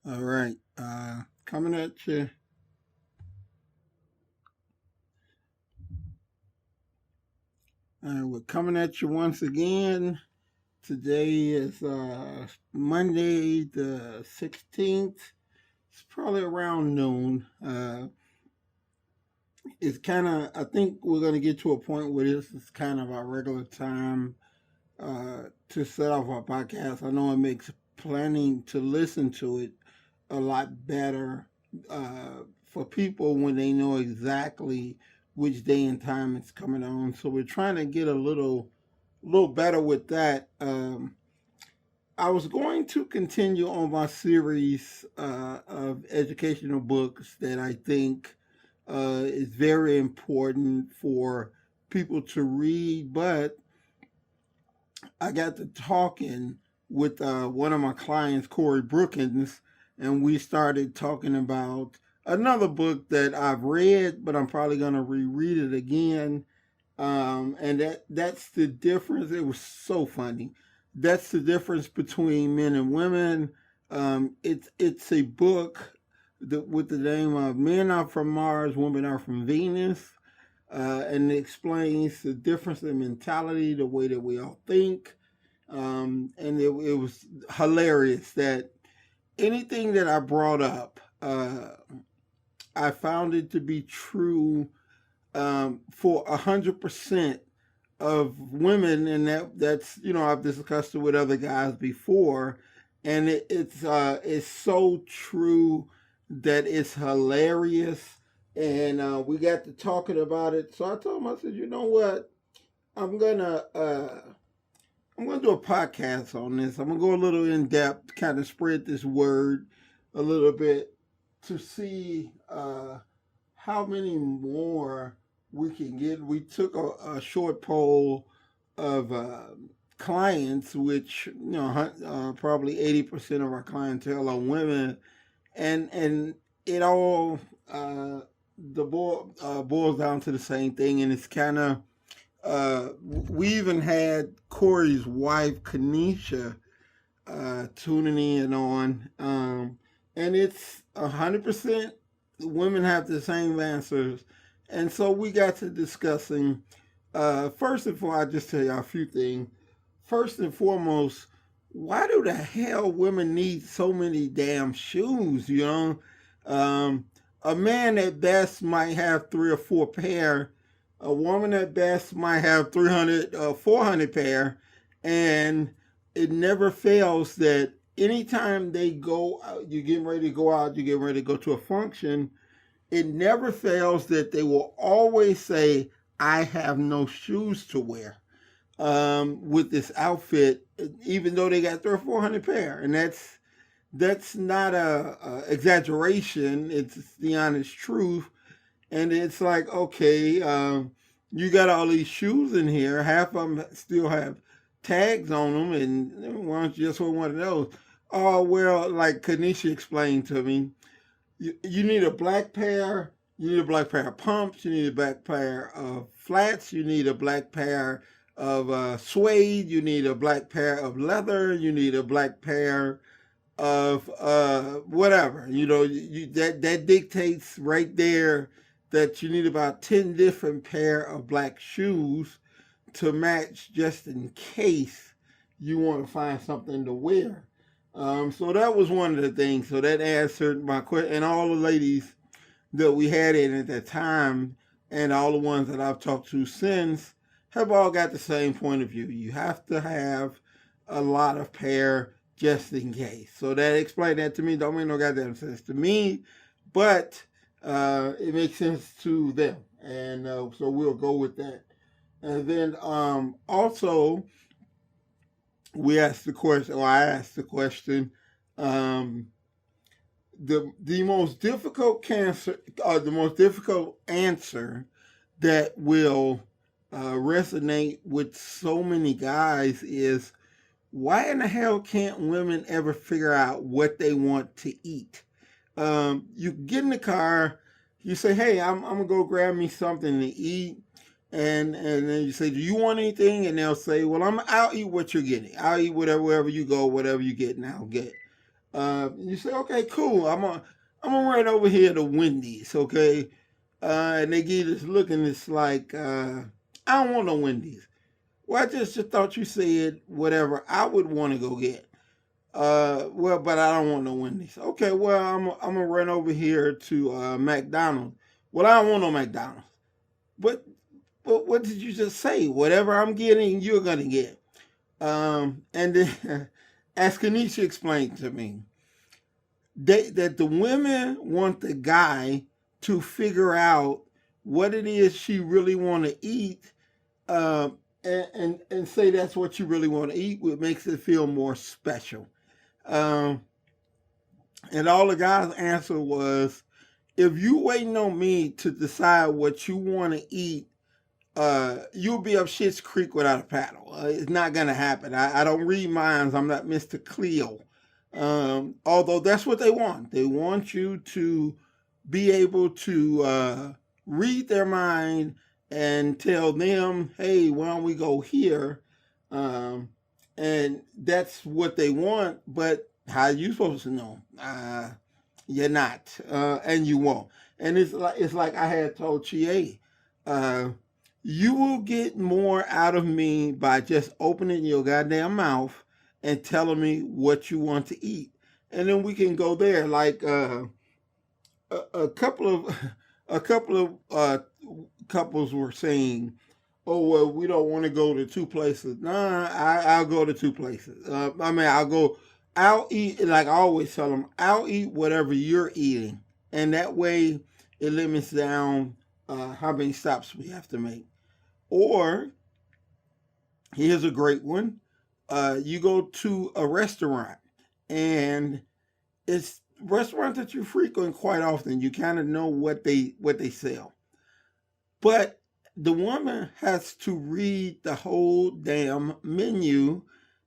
All right. Coming at you. We're coming at you once again. Today is Monday the 16th. It's probably around noon. It's kind of, I think we're going to get to a point where this is kind of our regular time to set off our podcast. I know it makes planning to listen to it a lot better for people when they know exactly which day and time it's coming on. So we're trying to get a little better with that. I was going to continue on my series of educational books that I think is very important for people to read, but I got to talking with one of my clients, Corey Brookins, and we started talking about another book that I've read, but I'm probably going to reread it again. And that's the difference. It was so funny. That's the difference between men and women. It's a book with the name of "Men Are from Mars, Women Are from Venus," and it explains the difference in mentality, the way that we all think. And it was hilarious that anything that I brought up, I found it to be true for 100% of women, and that's I've discussed it with other guys before, and it's so true that it's hilarious. And we got to talking about it, so I told him, I said, you know what, I'm gonna uh, I'm gonna do a podcast on this. I'm gonna go a little in depth, kind of spread this word a little bit to see how many more we can get. We took a short poll of clients, which probably 80% of our clientele are women, and it all boils down to the same thing, and it's kind of we even had Corey's wife, Kanisha, tuning in on, and it's 100% women have the same answers. And so we got to discussing, first and foremost, I just tell y'all a few things. First and foremost, why do the hell women need so many damn shoes, a man at best might have three or four pair. A woman at best might have 300, 400 pair, and it never fails that anytime they go out, you're getting ready to go out, you're getting ready to go to a function, it never fails that they will always say, I have no shoes to wear with this outfit, even though they got 300 or 400 pair. And that's not a exaggeration, it's the honest truth. And it's like, okay, you got all these shoes in here. Half of them still have tags on them, and why don't you just wear one of those? Oh, well, like Kanisha explained to me, you need a black pair, you need a black pair of pumps, you need a black pair of flats, you need a black pair of suede, you need a black pair of leather, you need a black pair of whatever. That dictates right there that you need about 10 different pair of black shoes to match, just in case you want to find something to wear. So that was one of the things. So that answered my question. And all the ladies that we had in at that time, and all the ones that I've talked to since, have all got the same point of view. You have to have a lot of pair just in case. So that explained that to me. Don't make no goddamn sense to me, but it makes sense to them. And so we'll go with that. And then also, we asked the question, or I asked the question, the most difficult the most difficult answer that will resonate with so many guys is, why in the hell can't women ever figure out what they want to eat? You get in the car, you say, hey, I'm gonna go grab me something to eat. And then you say, do you want anything? And they'll say, well, I'll eat what you're getting. I'll eat whatever, wherever you go, whatever you get, and I'll get. You say, okay, cool. I'm gonna run over here to Wendy's, okay? And they give you this look, and it's like, I don't want no Wendy's. Well, I just thought you said whatever I would want to go get. Well, but I don't want no Wendy's. Okay, well, I'm gonna run over here to McDonald's. Well, I don't want no McDonald's. But what did you just say? Whatever I'm getting, you're gonna get. And then, as Kanisha explained to me, that the women want the guy to figure out what it is she really want to eat, and say that's what you really want to eat, which makes it feel more special. Um, and all the guy's answer was, if you waiting on me to decide what you want to eat, you'll be up Shit's Creek without a paddle. It's not gonna happen. I don't read minds. I'm not Mr. Cleo. Although that's what they want. They want you to be able to read their mind and tell them, hey, why don't we go here? And that's what they want, but how are you supposed to know? You're not, and you won't. And it's like I had told Chie, you will get more out of me by just opening your goddamn mouth and telling me what you want to eat, and then we can go there. Like a couple of couples were saying, oh, well, we don't want to go to two places. Nah, I'll go to two places. I'll eat, like I always tell them, I'll eat whatever you're eating. And that way it limits down how many stops we have to make. Or, here's a great one. You go to a restaurant, and it's restaurants that you frequent quite often. You kind of know what they sell. But the woman has to read the whole damn menu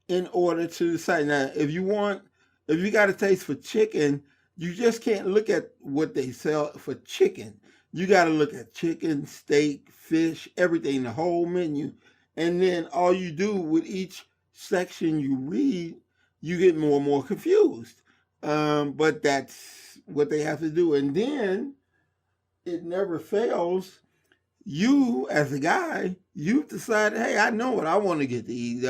in order to decide. Now, if you got a taste for chicken, you just can't look at what they sell for chicken. You got to look at chicken, steak, fish, everything, the whole menu. And then all you do with each section you read, you get more and more confused. But that's what they have to do. And then it never fails. You, as a guy, you've decided, hey, I know what I want to get to eat.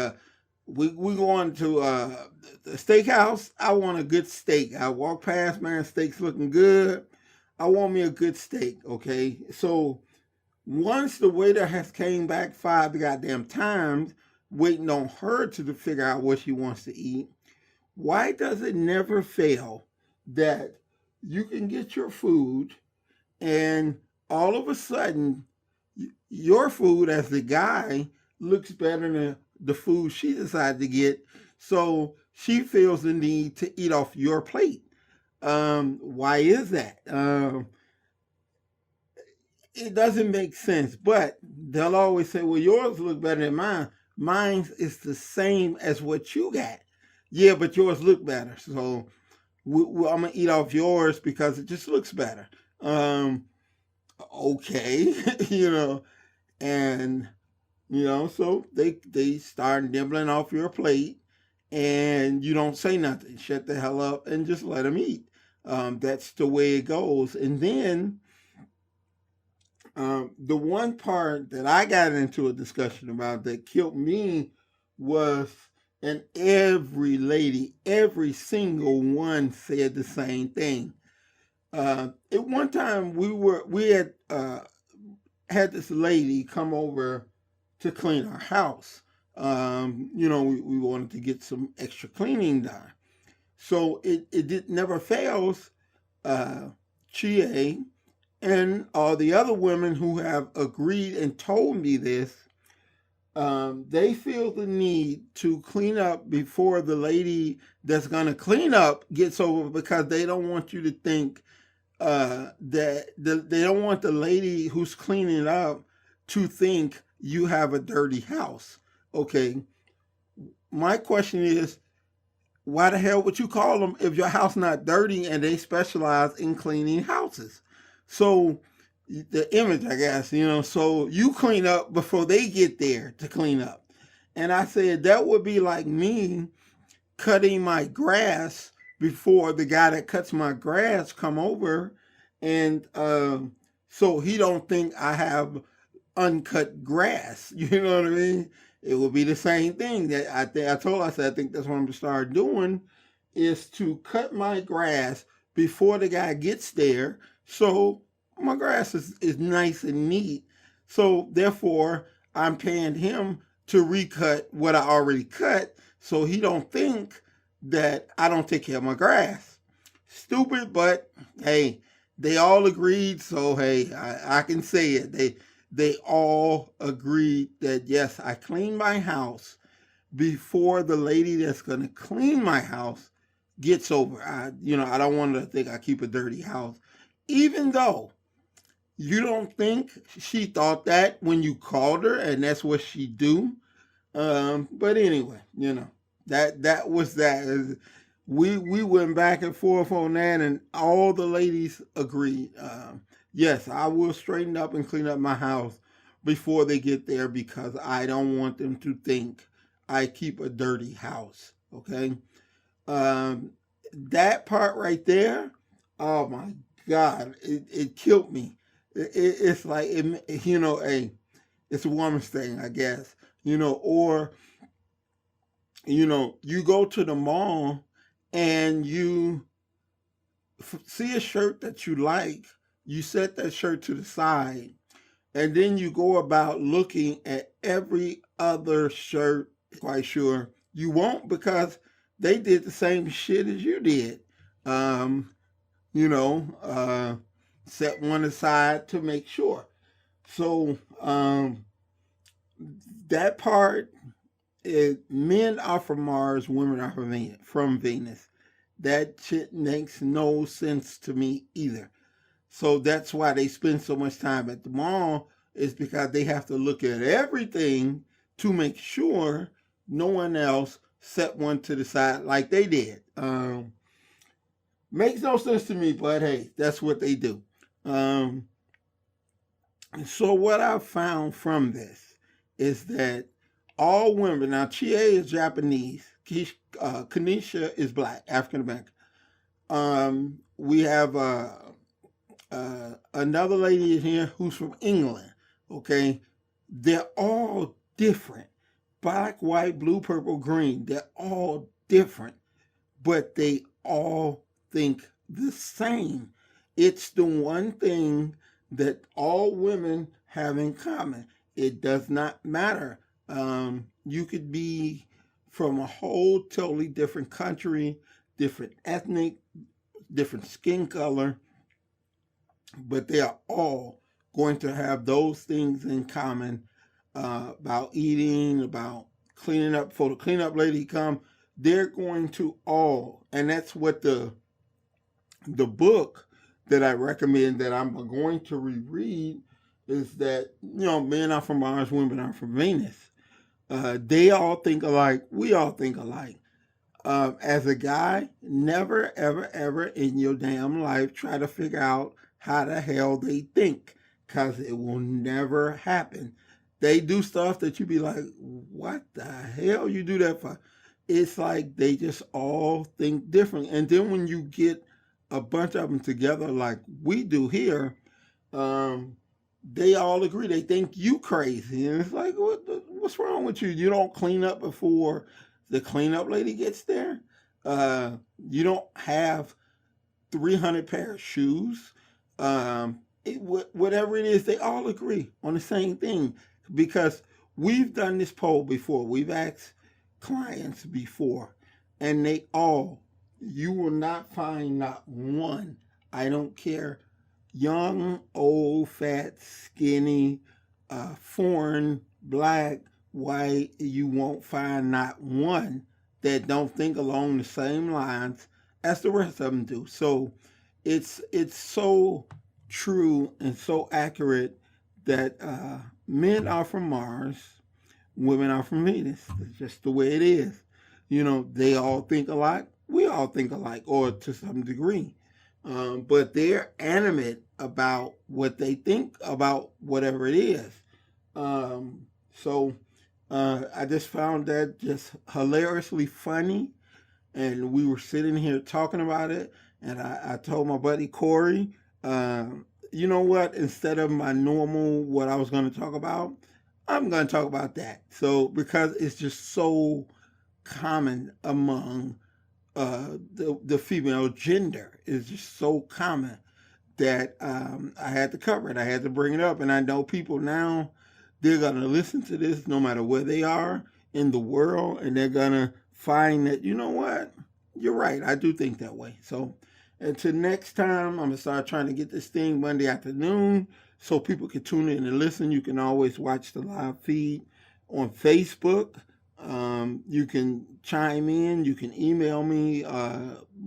We going to the steakhouse. I want a good steak. I walk past, man, steak's looking good. I want me a good steak, okay? So once the waiter has came back 5 goddamn times, waiting on her to figure out what she wants to eat, why does it never fail that you can get your food and all of a sudden your food as the guy looks better than the food she decided to get, so she feels the need to eat off your plate? Why is that? It doesn't make sense, but they'll always say, well, yours look better than mine. Mine is the same as what you got. Yeah, but yours look better, so I'm gonna eat off yours because it just looks better. Okay, and so they start nibbling off your plate, and you don't say nothing. Shut the hell up and just let them eat. That's the way it goes. And then the one part that I got into a discussion about that killed me was, and every lady, every single one said the same thing. At one time we had this lady come over to clean our house. We wanted to get some extra cleaning done. So it never fails. Chie and all the other women who have agreed and told me this, they feel the need to clean up before the lady that's going to clean up gets over, because they don't want you to think they don't want the lady who's cleaning up to think you have a dirty house. Okay, my question is, why the hell would you call them if your house not dirty and they specialize in cleaning houses? So the image, I guess, so you clean up before they get there to clean up. And I said that would be like me cutting my grass before the guy that cuts my grass come over, and so he don't think I have uncut grass. You know what I mean? It would be the same thing that I told. I said I think that's what I'm gonna start doing, is to cut my grass before the guy gets there, so my grass is nice and neat. So therefore, I'm paying him to recut what I already cut, so he don't think that I don't take care of my grass. Stupid, but hey, they all agreed. So hey, I can say it. They all agreed that yes, I clean my house before the lady that's going to clean my house gets over. I don't want her to think I keep a dirty house, even though you don't think she thought that when you called her, and that's what she do. But anyway, that was that. We went back and forth on that, and all the ladies agreed. Yes, I will straighten up and clean up my house before they get there, because I don't want them to think I keep a dirty house. Okay, that part right there. Oh my God, it killed me. It's like it's a woman's thing, I guess. Or you go to the mall and you see a shirt that you like, you set that shirt to the side, and then you go about looking at every other shirt. Quite sure you won't, because they did the same shit as you did. Um, set one aside to make sure. So that part is, men are from Mars, women are from Venus. That shit makes no sense to me either. So that's why they spend so much time at the mall, is because they have to look at everything to make sure no one else set one to the side like they did. Makes no sense to me, but hey, that's what they do. Um, so what I found from this is that all women, now Chie is Japanese, Kanisha is black, African American. We have another lady in here who's from England. Okay, they're all different. Black, white, blue, purple, green. They're all different, but they all think the same. It's the one thing that all women have in common. It does not matter. You could be from a whole totally different country, different ethnic, different skin color, but they are all going to have those things in common, about eating, about cleaning up. For the cleanup lady come, they're going to all, and that's what the book that I recommend that I'm going to reread is that, men are from Mars, women are from Venus. They all think alike. We all think alike. As a guy, never, ever, ever in your damn life try to figure out how the hell they think, because it will never happen. They do stuff that you be like, what the hell you do that for? It's like they just all think different. And then when you get a bunch of them together like we do here, they all agree. They think you crazy. And it's like, what's wrong with you? You don't clean up before the cleanup lady gets there. You don't have 300 pair of shoes. Whatever it is, they all agree on the same thing, because we've done this poll before. We've asked clients before, and you will not find not one. I don't care, young, old, fat, skinny, foreign, black, white, you won't find not one that don't think along the same lines as the rest of them do. So it's so true and so accurate that men are from Mars, women are from Venus. It's just the way it is. They all think alike. We all think alike, or to some degree. But they're animate about what they think about whatever it is. So I just found that just hilariously funny. and we were sitting here talking about it, and I told my buddy Corey, you know what? Instead of my normal what I was going to talk about, I'm going to talk about that. So because it's just so common among the female gender, is just so common that I had to cover it. I had to bring it up, and I know people now, they're gonna listen to this no matter where they are in the world, and they're gonna find that, you know what, you're right. I do think that way. So until next time, I'm gonna start trying to get this thing Monday afternoon so people can tune in and listen. You can always watch the live feed on Facebook. You can chime in. You can email me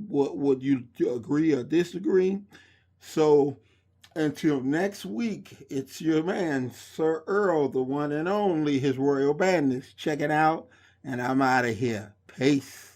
what you agree or disagree. So until next week, it's your man, Sir-Earl, the one and only, His Royal Badness. Check it out, and I'm out of here. Peace.